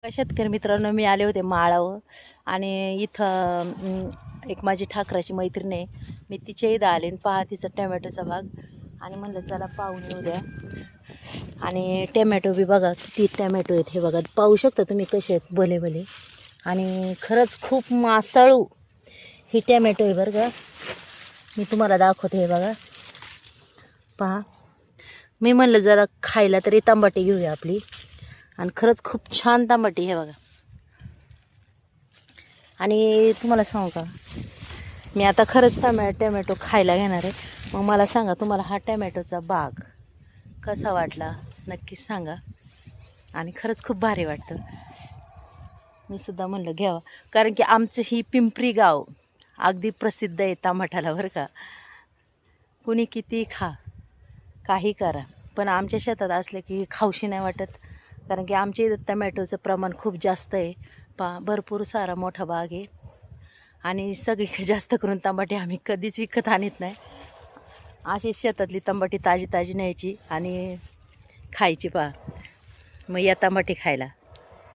शेतकरी मित्रांनो, मी आले होते माळावर आणि इथं एक माझी ठाकराची मैत्रीण आहे. मी तिच्या इथं आले आणि पहा तिचा टमॅटोचा बाग आणि म्हणलं चला पाहून येऊ द्या. आणि टमॅटो बी बघा किती टमॅटो आहेत, हे बघा पाहू शकता तुम्ही कसे आहेत भले भले. आणि खरंच खूप मासाळू ही टमॅटो आहे बरं का. मी तुम्हाला दाखवते, हे बघा पहा. मी म्हणलं जरा खायला तरी तांबाटी घेऊया आपली, आणि खरंच खूप छान तांबाटी हे बघा. आणि तुम्हाला सांगू का, मी आता खरंच टमॅटो खायला घेणार आहे. मग मला सांगा तुम्हाला हा टमॅटोचा बाग कसा वाटला नक्कीच सांगा. आणि खरंच खूप भारी वाटतं. मी सुद्धा म्हणलं घ्यावा, कारण की आमचं ही पिंपरी गाव अगदी प्रसिद्ध आहे टमाटाला बरं का. कुणी किती खा काही करा, पण आमच्या शेतात असले की खाऊशी नाही वाटत. कारण की आमच्या इथं टमॅटोचं प्रमाण खूप जास्त आहे. भरपूर सारा मोठा बाग आहे. आणि सगळी जास्त करून टमाटे आम्ही कधीच विकत आणत नाही. अशी शेतातली टमाटी ताजी ताजी न्यायची आणि खायची. मग या टमाटे खायला